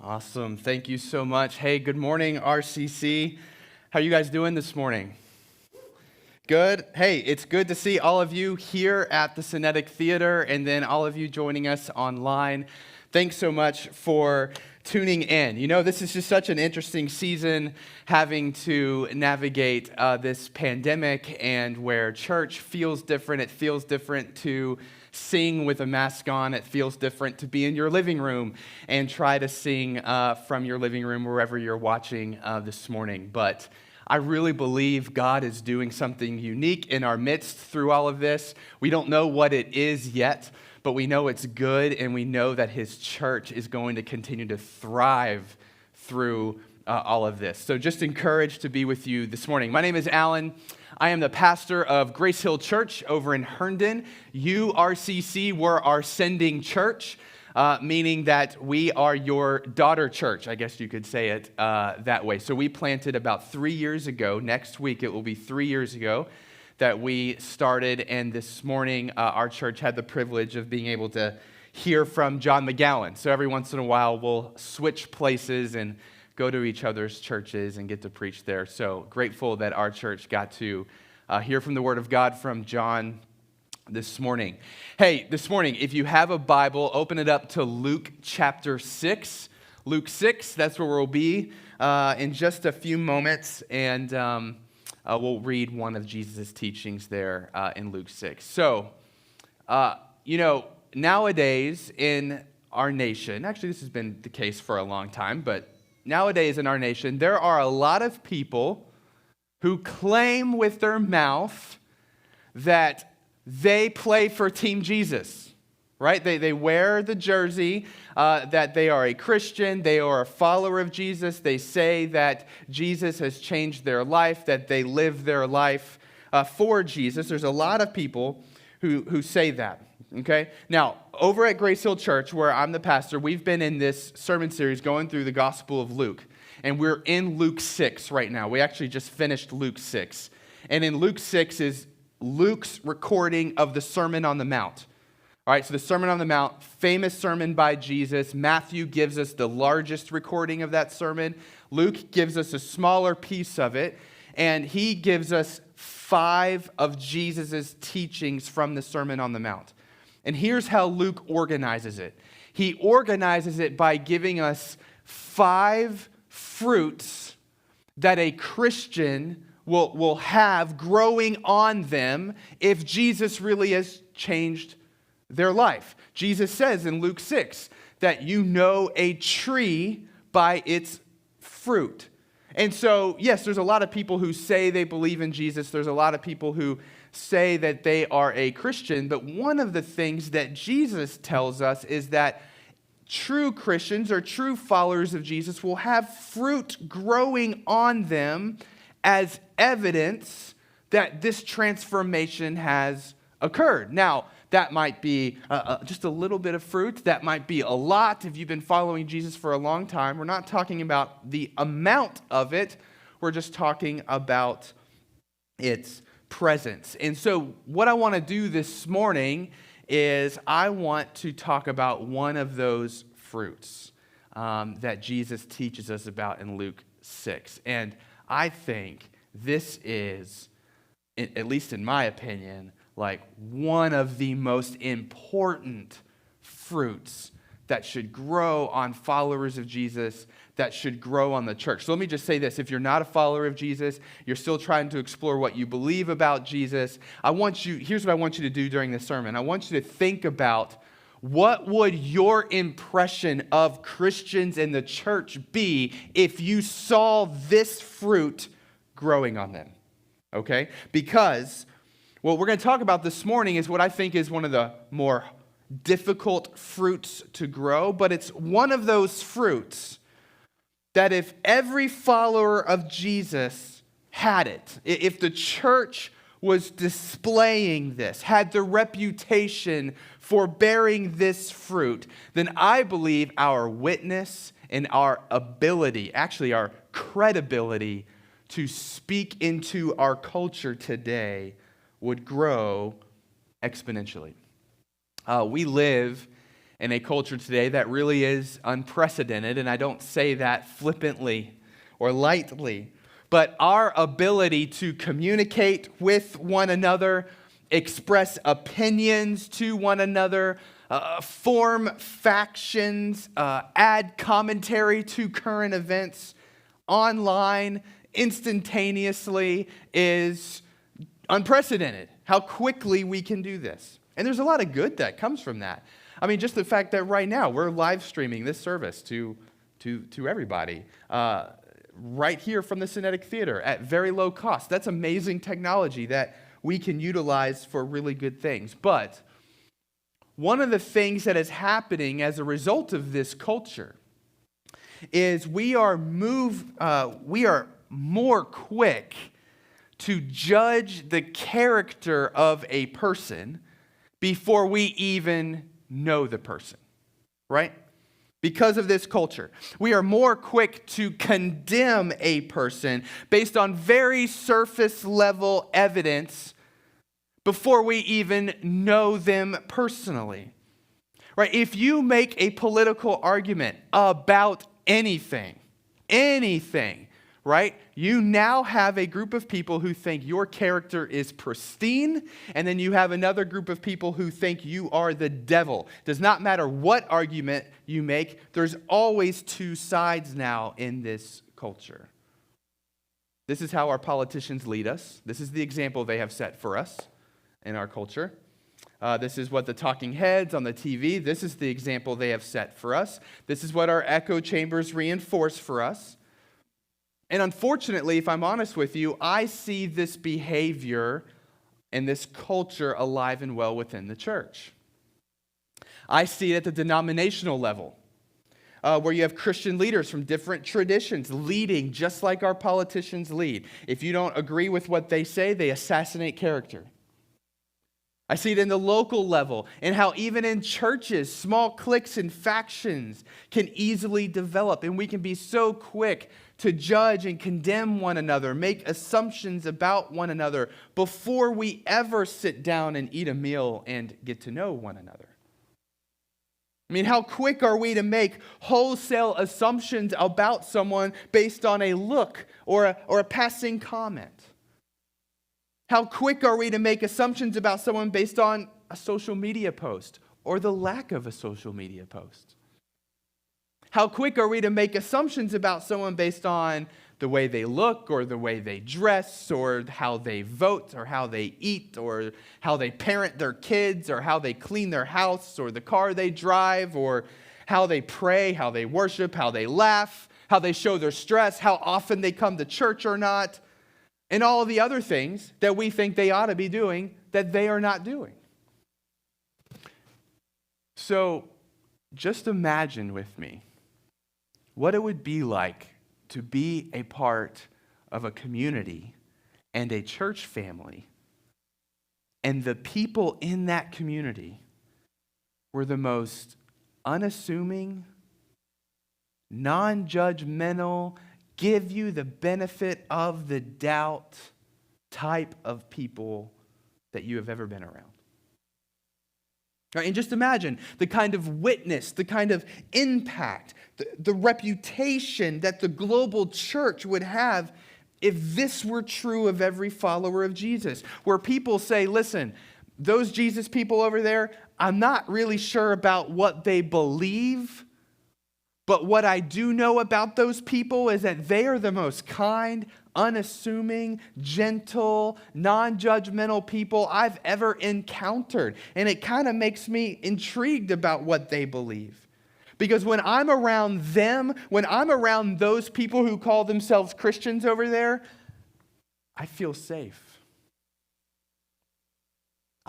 Awesome. Thank you so much. Hey, good morning, RCC. How are you guys doing this morning? Good. Hey, it's good to see all of you here at the Cinetic Theater and then all of you joining us online. Thanks so much for tuning in. You know, this is just such an interesting season having to navigate this pandemic and where church feels different. It feels different to sing with a mask on. It feels different to be in your living room and try to sing from your living room wherever you're watching this morning. But I really believe God is doing something unique in our midst through all of this. We don't know what it is yet, but we know it's good, and we know that His church is going to continue to thrive through all of this. So just encouraged to be with you this morning. My name is Allan. I am the pastor of Grace Hill Church over in Herndon. URCC, we're our sending church, meaning that we are your daughter church. I guess you could say it that way. So we planted about 3 years ago. Next week, it will be 3 years ago that we started, and this morning, our church had the privilege of being able to hear from John McCullough. So every once in a while, we'll switch places and go to each other's churches and get to preach there. So grateful that our church got to hear from the Word of God from John this morning. Hey, this morning, if you have a Bible, open it up to Luke chapter 6. Luke 6, that's where we'll be in just a few moments, and we'll read one of Jesus' teachings there in Luke 6. So, nowadays in our nation, actually this has been the case for a long time, but nowadays in our nation, there are a lot of people who claim with their mouth that they play for Team Jesus, right? They wear the jersey, that they are a Christian, they are a follower of Jesus. They say that Jesus has changed their life, that they live their life for Jesus. There's a lot of people who say that. Okay? Now, over at Grace Hill Church, where I'm the pastor, we've been in this sermon series going through the Gospel of Luke. And we're in Luke 6 right now. We actually just finished Luke 6. And in Luke 6 is Luke's recording of the Sermon on the Mount. All right, so the Sermon on the Mount, famous sermon by Jesus. Matthew gives us the largest recording of that sermon. Luke gives us a smaller piece of it. And he gives us 5 of Jesus' teachings from the Sermon on the Mount. And here's how Luke organizes it. He organizes it by giving us 5 fruits that a Christian will have growing on them if Jesus really has changed their life. Jesus says in Luke 6 that you know a tree by its fruit. And so, yes, there's a lot of people who say they believe in Jesus. There's a lot of people who say that they are a Christian, but one of the things that Jesus tells us is that true Christians or true followers of Jesus will have fruit growing on them as evidence that this transformation has occurred. Now, that might be just a little bit of fruit. That might be a lot if you've been following Jesus for a long time. We're not talking about the amount of it. We're just talking about its presence. And so what I want to do this morning is I want to talk about one of those fruits that Jesus teaches us about in Luke 6. And I think this is, at least in my opinion, like one of the most important fruits that should grow on followers of Jesus, that should grow on the church. So let me just say this. If you're not a follower of Jesus, you're still trying to explore what you believe about Jesus, here's what I want you to do during this sermon. I want you to think about what would your impression of Christians in the church be if you saw this fruit growing on them, okay? Because what we're going to talk about this morning is what I think is one of the more difficult fruits to grow, but it's one of those fruits that if every follower of Jesus had it, if the church was displaying this, had the reputation for bearing this fruit, then I believe our witness and our ability, actually our credibility to speak into our culture today would grow exponentially. We live in a culture today that really is unprecedented, and I don't say that flippantly or lightly, but our ability to communicate with one another, express opinions to one another, form factions, add commentary to current events online instantaneously is unprecedented. How quickly we can do this. And there's a lot of good that comes from that. I mean, just the fact that right now we're live streaming this service to everybody right here from the Synthetic Theater at very low cost. That's amazing technology that we can utilize for really good things. But one of the things that is happening as a result of this culture is we are more quick to judge the character of a person before we even know the person, right? Because of this culture, we are more quick to condemn a person based on very surface level evidence before we even know them personally, right? If you make a political argument about anything, right? You now have a group of people who think your character is pristine, and then you have another group of people who think you are the devil. Does not matter what argument you make, there's always two sides now in this culture. This is how our politicians lead us. This is the example they have set for us in our culture. This is what the talking heads on the TV, this is the example they have set for us. This is what our echo chambers reinforce for us. And unfortunately, if I'm honest with you, I see this behavior and this culture alive and well within the church. I see it at the denominational level, where you have Christian leaders from different traditions leading just like our politicians lead. If you don't agree with what they say, they assassinate character. I see it in the local level, and how even in churches, small cliques and factions can easily develop, and we can be so quick to judge and condemn one another, make assumptions about one another before we ever sit down and eat a meal and get to know one another. I mean, how quick are we to make wholesale assumptions about someone based on a look or a passing comment? How quick are we to make assumptions about someone based on a social media post or the lack of a social media post? How quick are we to make assumptions about someone based on the way they look or the way they dress or how they vote or how they eat or how they parent their kids or how they clean their house or the car they drive or how they pray, how they worship, how they laugh, how they show their stress, how often they come to church or not, and all of the other things that we think they ought to be doing that they are not doing. So just imagine with me what it would be like to be a part of a community and a church family, and the people in that community were the most unassuming, non-judgmental, give you the benefit of the doubt type of people that you have ever been around. Right, and just imagine the kind of witness, the kind of impact, the reputation that the global church would have if this were true of every follower of Jesus. Where people say, listen, those Jesus people over there, I'm not really sure about what they believe, but what I do know about those people is that they are the most kind, unassuming, gentle, non-judgmental people I've ever encountered. And it kind of makes me intrigued about what they believe. Because when I'm around them, when I'm around those people who call themselves Christians over there, I feel safe.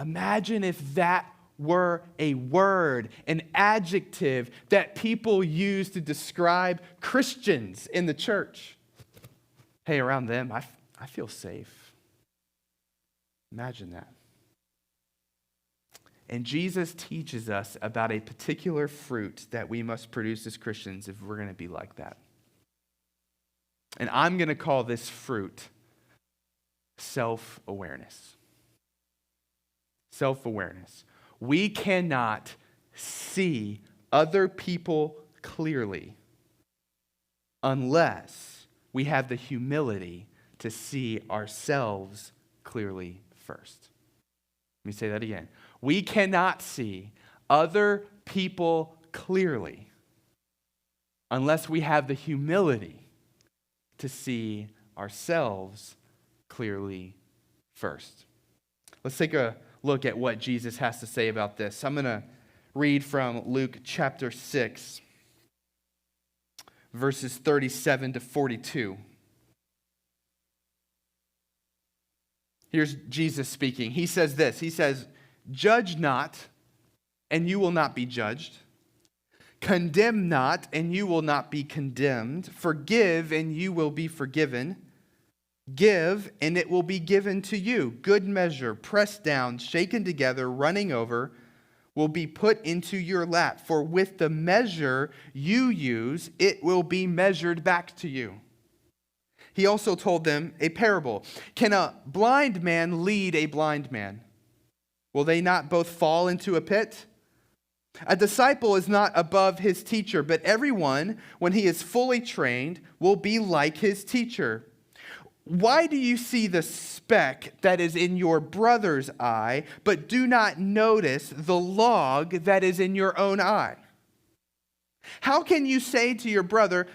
Imagine if that were a word, an adjective that people use to describe Christians in the church. Hey, around them, I feel safe. Imagine that. And Jesus teaches us about a particular fruit that we must produce as Christians if we're going to be like that. And I'm going to call this fruit self-awareness. Self-awareness. We cannot see other people clearly unless we have the humility to see ourselves clearly first. Let me say that again. We cannot see other people clearly unless we have the humility to see ourselves clearly first. Let's take a look at what Jesus has to say about this. I'm going to read from Luke chapter 6, verses 37 to 42. Here's Jesus speaking. He says this. He says, "Judge not, and you will not be judged. Condemn not, and you will not be condemned. Forgive, and you will be forgiven. Give, and it will be given to you. Good measure, pressed down, shaken together, running over, will be put into your lap. For with the measure you use, it will be measured back to you." He also told them a parable. "Can a blind man lead a blind man? Will they not both fall into a pit? A disciple is not above his teacher, but everyone, when he is fully trained, will be like his teacher. Why do you see the speck that is in your brother's eye, but do not notice the log that is in your own eye? How can you say to your brother,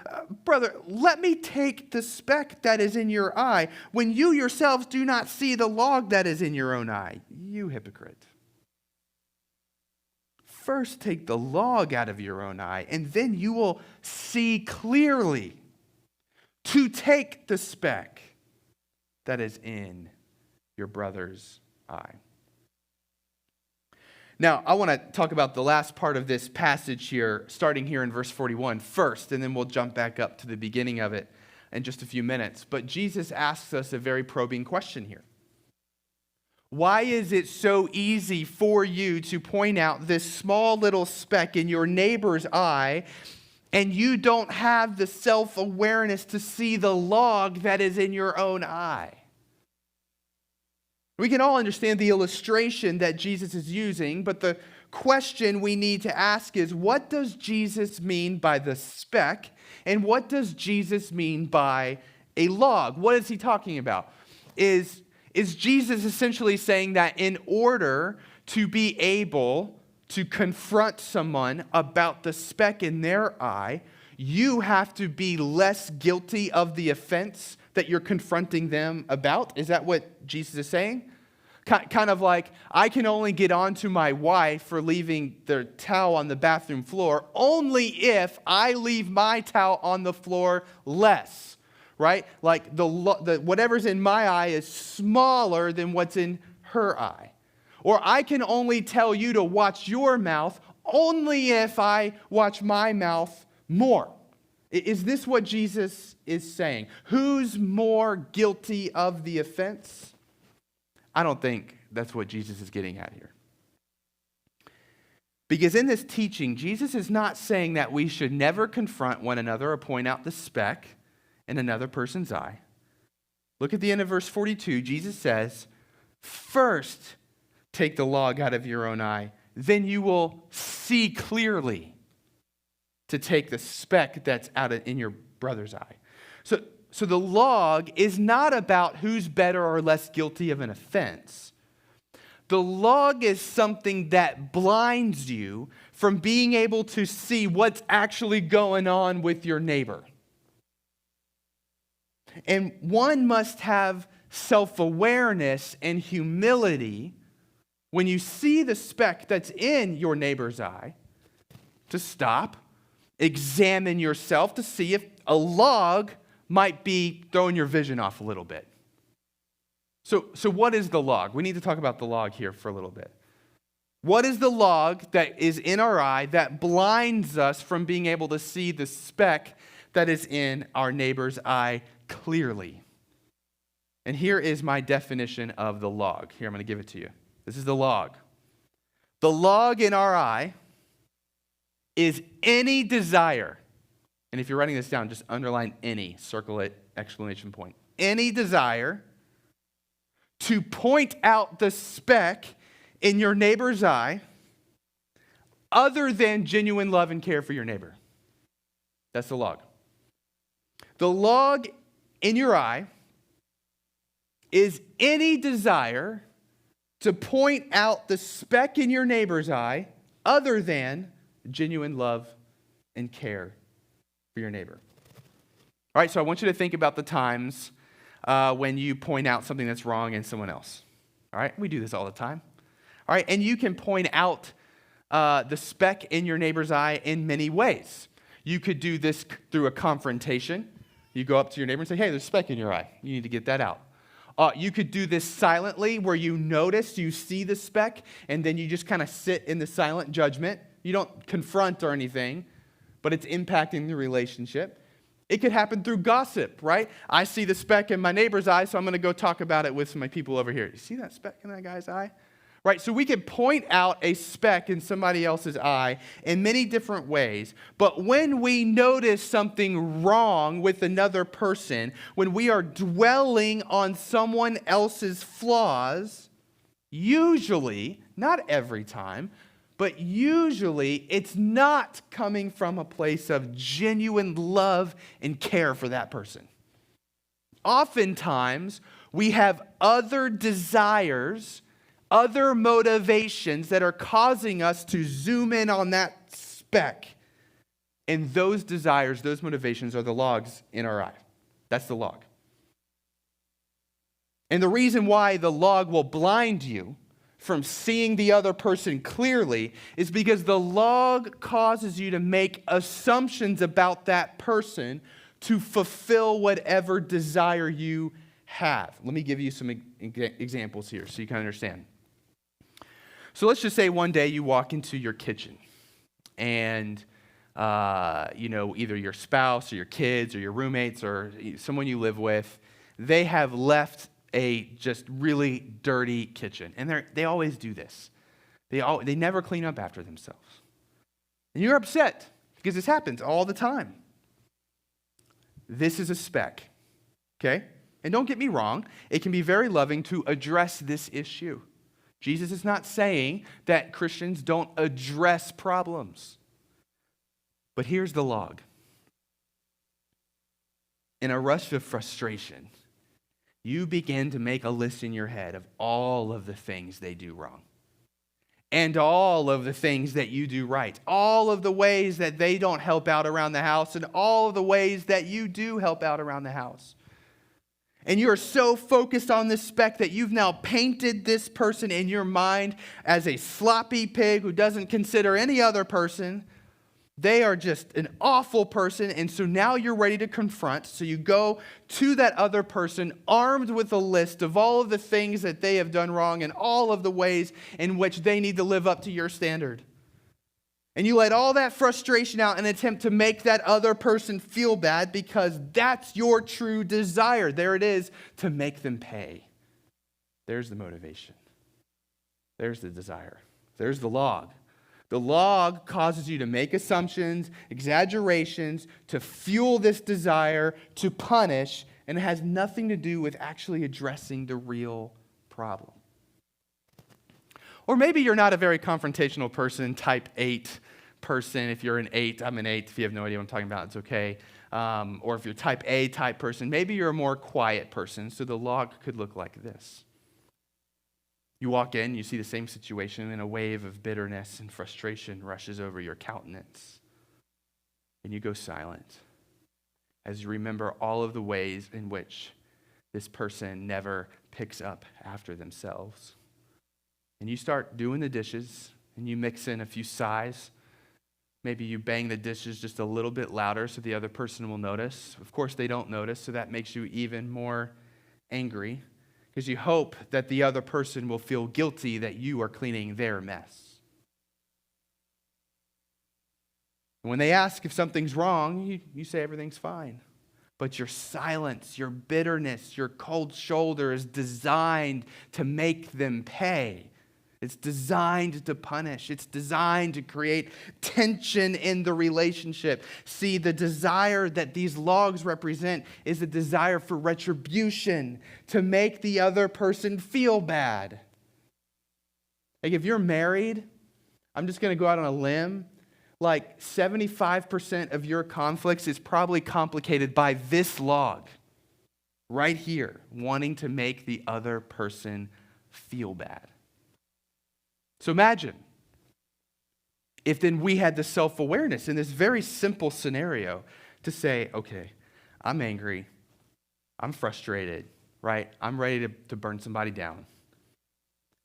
'Brother, let me take the speck that is in your eye,' when you yourselves do not see the log that is in your own eye? You hypocrite. First take the log out of your own eye, and then you will see clearly to take the speck that is in your brother's eye." Now, I want to talk about the last part of this passage here, starting here in verse 41 first, and then we'll jump back up to the beginning of it in just a few minutes. But Jesus asks us a very probing question here. Why is it so easy for you to point out this small little speck in your neighbor's eye, and you don't have the self-awareness to see the log that is in your own eye? We can all understand the illustration that Jesus is using, but the question we need to ask is, what does Jesus mean by the speck, and what does Jesus mean by a log? What is he talking about? Is Jesus essentially saying that in order to be able to confront someone about the speck in their eye, you have to be less guilty of the offense that you're confronting them about? Is that what Jesus is saying? Kind of like, I can only get on to my wife for leaving their towel on the bathroom floor only if I leave my towel on the floor less, right? Like the whatever's in my eye is smaller than what's in her eye. Or I can only tell you to watch your mouth only if I watch my mouth more. Is this what Jesus is saying? Who's more guilty of the offense? I don't think that's what Jesus is getting at here. Because in this teaching, Jesus is not saying that we should never confront one another or point out the speck in another person's eye. Look at the end of verse 42. Jesus says, "First take the log out of your own eye, then you will see clearly to take the speck that's in your brother's eye." So the log is not about who's better or less guilty of an offense. The log is something that blinds you from being able to see what's actually going on with your neighbor. And one must have self-awareness and humility when you see the speck that's in your neighbor's eye to stop, examine yourself to see if a log might be throwing your vision off a little bit. So what is the log? We need to talk about the log here for a little bit. What is the log that is in our eye that blinds us from being able to see the speck that is in our neighbor's eye clearly? And here is my definition of the log. Here, I'm going to give it to you. This is the log. The log in our eye is any desire. And if you're writing this down, just underline any, circle it, exclamation point. Any desire to point out the speck in your neighbor's eye other than genuine love and care for your neighbor. That's the log. The log in your eye is any desire to point out the speck in your neighbor's eye other than genuine love and care for your neighbor. All right, so I want you to think about the times when you point out something that's wrong in someone else. All right, we do this all the time. All right, and you can point out the speck in your neighbor's eye in many ways. You could do this through a confrontation. You go up to your neighbor and say, hey, there's a speck in your eye. You need to get that out. You could do this silently where you notice, you see the speck, and then you just kind of sit in the silent judgment. You don't confront or anything, but it's impacting the relationship. It could happen through gossip, right? I see the speck in my neighbor's eye, so I'm going to go talk about it with some of my people over here. You see that speck in that guy's eye? Right, so we could point out a speck in somebody else's eye in many different ways, but when we notice something wrong with another person, when we are dwelling on someone else's flaws, usually, not every time, but usually it's not coming from a place of genuine love and care for that person. Oftentimes, we have other desires, other motivations that are causing us to zoom in on that speck. And those desires, those motivations are the logs in our eye. That's the log. And the reason why the log will blind you from seeing the other person clearly is because the log causes you to make assumptions about that person to fulfill whatever desire you have. Let me give you some examples here so you can understand. So let's just say one day you walk into your kitchen and, either your spouse or your kids or your roommates or someone you live with, they have left a just really dirty kitchen. And they always do this. They never clean up after themselves. And you're upset because this happens all the time. This is a speck, okay? And don't get me wrong, it can be very loving to address this issue. Jesus is not saying that Christians don't address problems. But here's the log. In a rush of frustration, you begin to make a list in your head of all of the things they do wrong. And all of the things that you do right. All of the ways that they don't help out around the house. And all of the ways that you do help out around the house. And you are so focused on this speck that you've now painted this person in your mind as a sloppy pig who doesn't consider any other person. They are just an awful person, and so now you're ready to confront. So you go to that other person armed with a list of all of the things that they have done wrong and all of the ways in which they need to live up to your standard. And you let all that frustration out and attempt to make that other person feel bad because that's your true desire. There it is, to make them pay. There's the motivation. There's the desire. There's the log. The log causes you to make assumptions, exaggerations, to fuel this desire, to punish, and it has nothing to do with actually addressing the real problem. Or maybe you're not a very confrontational person, type 8 person. If you're an 8, I'm an 8. If you have no idea what I'm talking about, it's okay. Or if you're type A type person, maybe you're a more quiet person. So the log could look like this. You walk in, you see the same situation, and a wave of bitterness and frustration rushes over your countenance. And you go silent as you remember all of the ways in which this person never picks up after themselves. And you start doing the dishes, and you mix in a few sighs. Maybe you bang the dishes just a little bit louder so the other person will notice. Of course, they don't notice, so that makes you even more angry because you hope that the other person will feel guilty that you are cleaning their mess. And when they ask if something's wrong, you say everything's fine. But your silence, your bitterness, your cold shoulder is designed to make them pay. It's designed to punish. It's designed to create tension in the relationship. See, the desire that these logs represent is a desire for retribution, to make the other person feel bad. Like if you're married, I'm just going to go out on a limb. Like 75% of your conflicts is probably complicated by this log right here, wanting to make the other person feel bad. So imagine if then we had the self-awareness in this very simple scenario to say, okay, I'm angry, I'm frustrated, right? I'm ready to burn somebody down.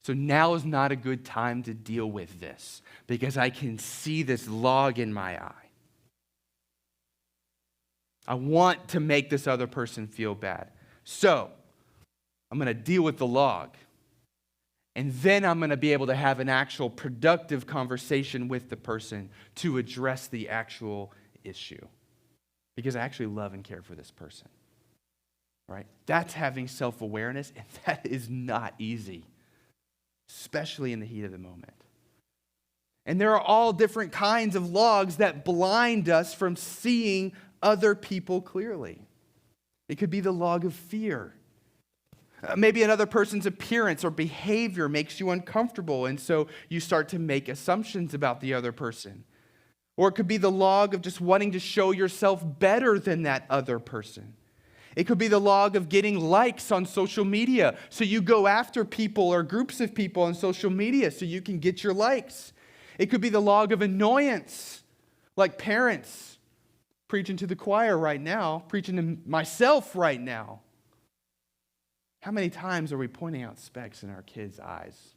So now is not a good time to deal with this because I can see this log in my eye. I want to make this other person feel bad. So I'm going to deal with the log. And then I'm going to be able to have an actual productive conversation with the person to address the actual issue. Because I actually love and care for this person. Right? That's having self-awareness, and that is not easy, especially in the heat of the moment. And there are all different kinds of logs that blind us from seeing other people clearly. It could be the log of fear. Maybe another person's appearance or behavior makes you uncomfortable, and so you start to make assumptions about the other person. Or it could be the log of just wanting to show yourself better than that other person. It could be the log of getting likes on social media. So you go after people or groups of people on social media so you can get your likes. It could be the log of annoyance, like parents preaching to the choir right now, preaching to myself right now. How many times are we pointing out specks in our kids' eyes?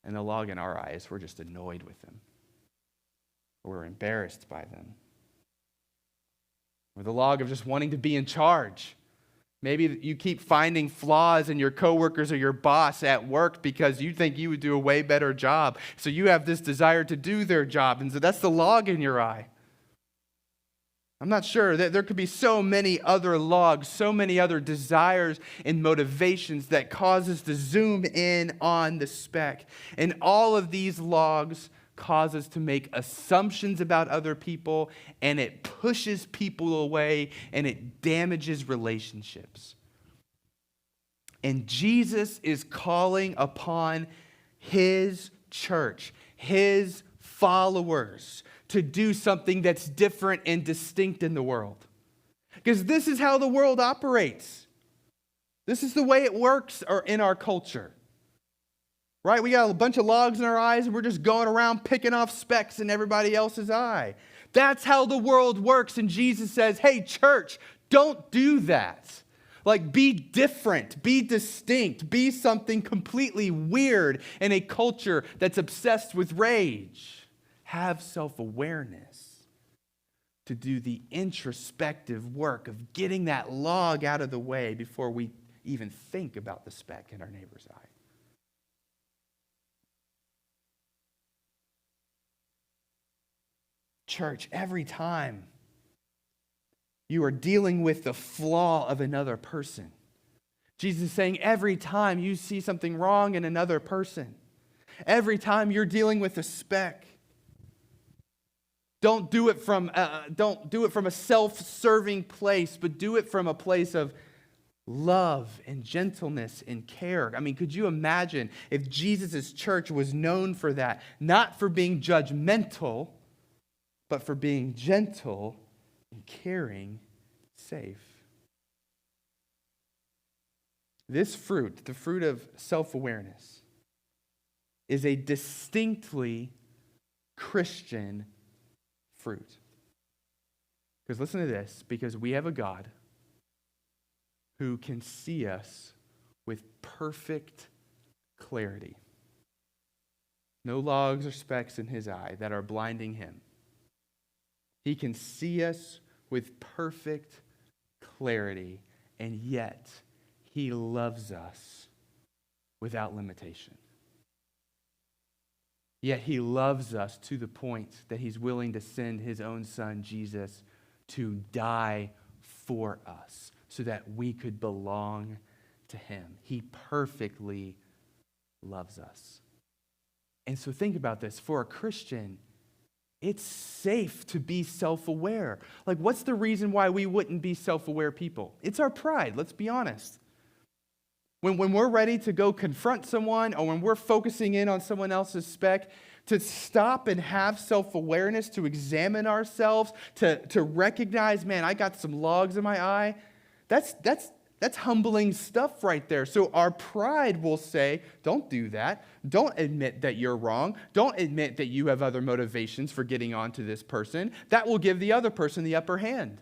And the log in our eyes, we're just annoyed with them. Or we're embarrassed by them. Or the log of just wanting to be in charge. Maybe you keep finding flaws in your coworkers or your boss at work because you think you would do a way better job. So you have this desire to do their job. And so that's the log in your eye. I'm not sure. There could be so many other logs, so many other desires and motivations that cause us to zoom in on the speck. And all of these logs cause us to make assumptions about other people, and it pushes people away, and it damages relationships. And Jesus is calling upon his church, his followers, to do something that's different and distinct in the world. Because this is how the world operates. This is the way it works in our culture. Right? We got a bunch of logs in our eyes and we're just going around picking off specks in everybody else's eye. That's how the world works. And Jesus says, hey, church, don't do that. Like, be different, be distinct, be something completely weird in a culture that's obsessed with rage. Have self-awareness to do the introspective work of getting that log out of the way before we even think about the speck in our neighbor's eye. Church, every time you are dealing with the flaw of another person, Jesus is saying every time you see something wrong in another person, every time you're dealing with a speck, don't do it from a self-serving place, but do it from a place of love and gentleness and care. I mean, could you imagine if Jesus' church was known for that, not for being judgmental, but for being gentle and caring, safe. This fruit, the fruit of self-awareness, is a distinctly Christian fruit. Because listen to this, because we have a God who can see us with perfect clarity. No logs or specks in his eye that are blinding him. He can see us with perfect clarity, and yet he loves us without limitation. Yet he loves us to the point that he's willing to send his own son, Jesus, to die for us so that we could belong to him. He perfectly loves us. And so think about this. For a Christian, it's safe to be self-aware. Like, what's the reason why we wouldn't be self-aware people? It's our pride, let's be honest. When we're ready to go confront someone or when we're focusing in on someone else's speck, to stop and have self-awareness, to examine ourselves, to recognize, man, I got some logs in my eye. That's humbling stuff right there. So our pride will say, don't do that. Don't admit that you're wrong. Don't admit that you have other motivations for getting onto this person. That will give the other person the upper hand.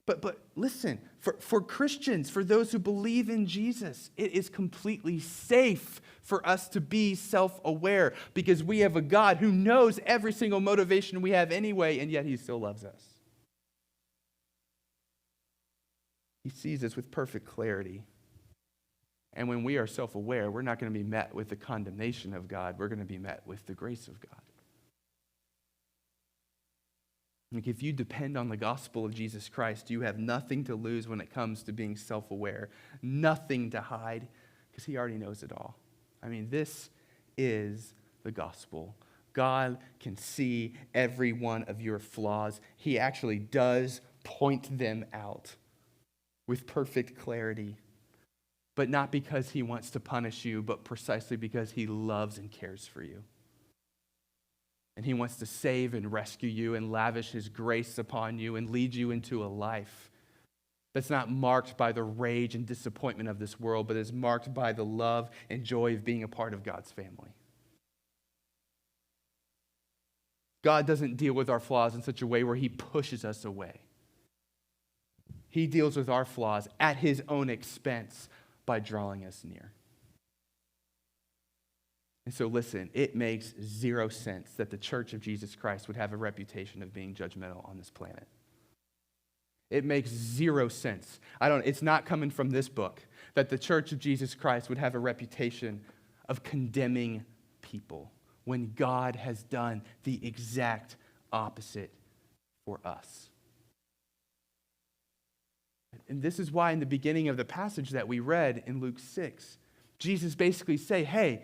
But listen, for Christians, for those who believe in Jesus, it is completely safe for us to be self-aware because we have a God who knows every single motivation we have anyway, and yet he still loves us. He sees us with perfect clarity. And when we are self-aware, we're not going to be met with the condemnation of God. We're going to be met with the grace of God. Like if you depend on the gospel of Jesus Christ, you have nothing to lose when it comes to being self-aware, nothing to hide, because he already knows it all. I mean, this is the gospel. God can see every one of your flaws. He actually does point them out with perfect clarity, but not because he wants to punish you, but precisely because he loves and cares for you. And he wants to save and rescue you and lavish his grace upon you and lead you into a life that's not marked by the rage and disappointment of this world, but is marked by the love and joy of being a part of God's family. God doesn't deal with our flaws in such a way where he pushes us away. He deals with our flaws at his own expense by drawing us near. And so listen, it makes zero sense that the Church of Jesus Christ would have a reputation of being judgmental on this planet. It makes zero sense. It's not coming from this book that the Church of Jesus Christ would have a reputation of condemning people when God has done the exact opposite for us. And this is why in the beginning of the passage that we read in Luke 6, Jesus basically say, hey,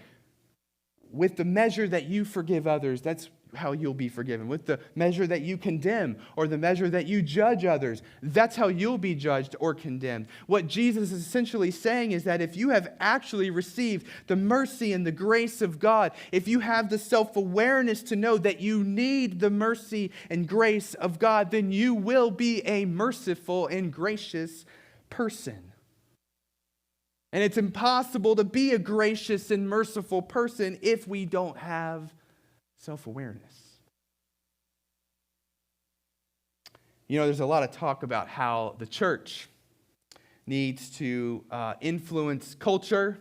with the measure that you forgive others, that's how you'll be forgiven. With the measure that you condemn or the measure that you judge others, that's how you'll be judged or condemned. What Jesus is essentially saying is that if you have actually received the mercy and the grace of God, if you have the self-awareness to know that you need the mercy and grace of God, then you will be a merciful and gracious person. And it's impossible to be a gracious and merciful person if we don't have self-awareness. You know, there's a lot of talk about how the church needs to influence culture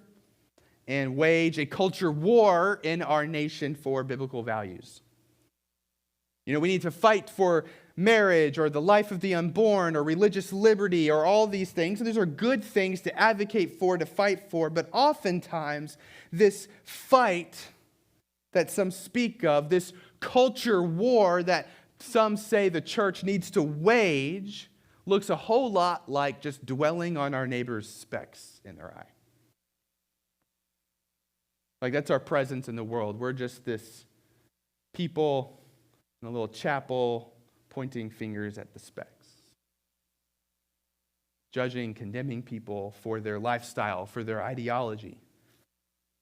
and wage a culture war in our nation for biblical values. You know, we need to fight for marriage or the life of the unborn or religious liberty or all these things. And those are good things to advocate for, to fight for. But oftentimes, this fight that some speak of, this culture war that some say the church needs to wage, looks a whole lot like just dwelling on our neighbor's specks in their eye. Like that's our presence in the world. We're just this people in a little chapel pointing fingers at the specks. Judging, condemning people for their lifestyle, for their ideology.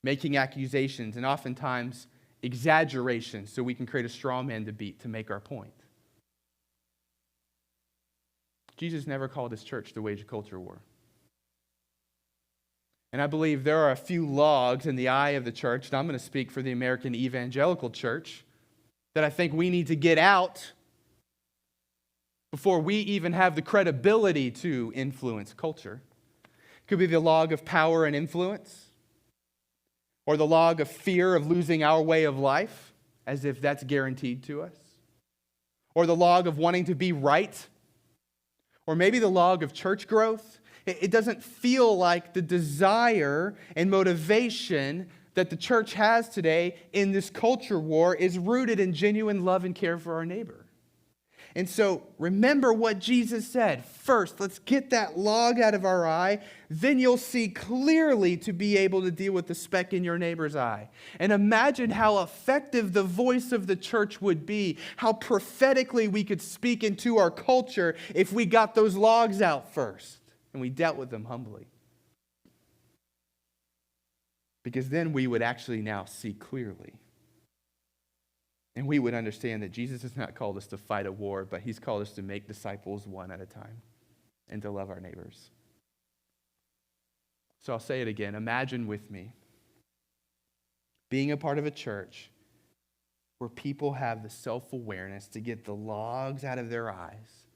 Making accusations and oftentimes exaggerations so we can create a straw man to beat to make our point. Jesus never called his church to wage a culture war. And I believe there are a few logs in the eye of the church, and I'm going to speak for the American evangelical church, that I think we need to get out before we even have the credibility to influence culture. It could be the log of power and influence, or the log of fear of losing our way of life, as if that's guaranteed to us, or the log of wanting to be right, or maybe the log of church growth. It doesn't feel like the desire and motivation that the church has today in this culture war is rooted in genuine love and care for our neighbor. And so remember what Jesus said. First, let's get that log out of our eye. Then you'll see clearly to be able to deal with the speck in your neighbor's eye. And imagine how effective the voice of the church would be, how prophetically we could speak into our culture if we got those logs out first and we dealt with them humbly. Because then we would actually now see clearly. And we would understand that Jesus has not called us to fight a war, but he's called us to make disciples one at a time and to love our neighbors. So I'll say it again. Imagine with me being a part of a church where people have the self-awareness to get the logs out of their eyes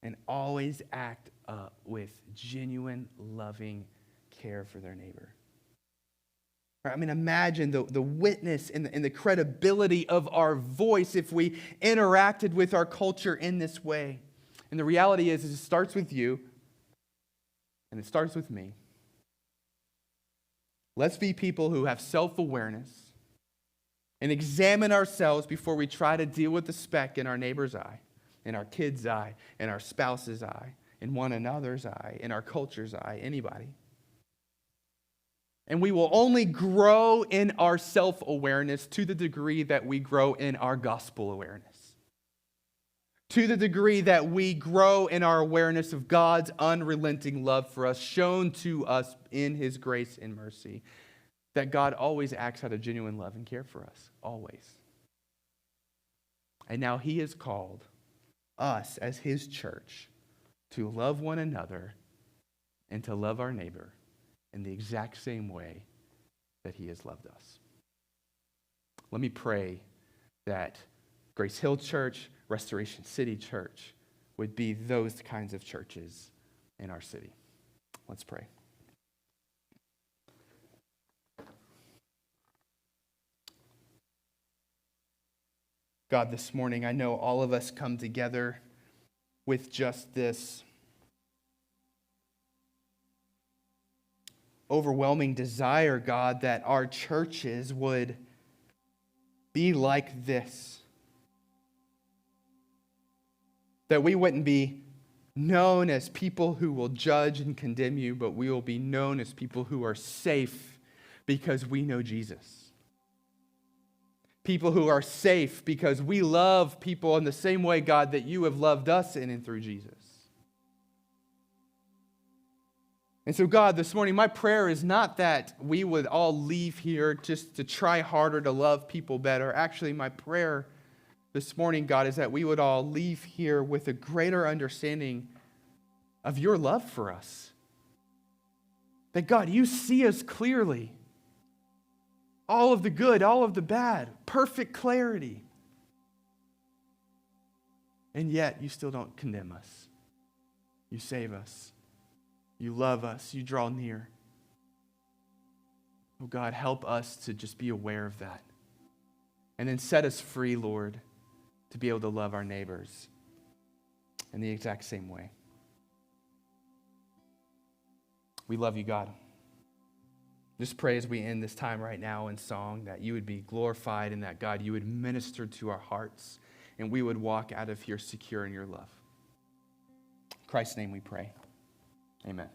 and always act up with genuine, loving care for their neighbor. I mean, imagine the witness and the credibility of our voice if we interacted with our culture in this way. And the reality is it starts with you, and it starts with me. Let's be people who have self-awareness and examine ourselves before we try to deal with the speck in our neighbor's eye, in our kid's eye, in our spouse's eye, in one another's eye, in our culture's eye, anybody. And we will only grow in our self-awareness to the degree that we grow in our gospel awareness. To the degree that we grow in our awareness of God's unrelenting love for us, shown to us in his grace and mercy. That God always acts out of genuine love and care for us, always. And now he has called us as his church to love one another and to love our neighbor in the exact same way that he has loved us. Let me pray that Grace Hill Church, Restoration City Church would be those kinds of churches in our city. Let's pray. God, this morning, I know all of us come together with just this overwhelming desire, God, that our churches would be like this. That we wouldn't be known as people who will judge and condemn you, but we will be known as people who are safe because we know Jesus. People who are safe because we love people in the same way, God, that you have loved us in and through Jesus. And so, God, this morning, my prayer is not that we would all leave here just to try harder to love people better. Actually, my prayer this morning, God, is that we would all leave here with a greater understanding of your love for us. That, God, you see us clearly. All of the good, all of the bad, perfect clarity. And yet, you still don't condemn us. You save us. You love us. You draw near. Oh, God, help us to just be aware of that. And then set us free, Lord, to be able to love our neighbors in the exact same way. We love you, God. Just pray as we end this time right now in song that you would be glorified and that, God, you would minister to our hearts and we would walk out of here secure in your love. In Christ's name we pray. Amen.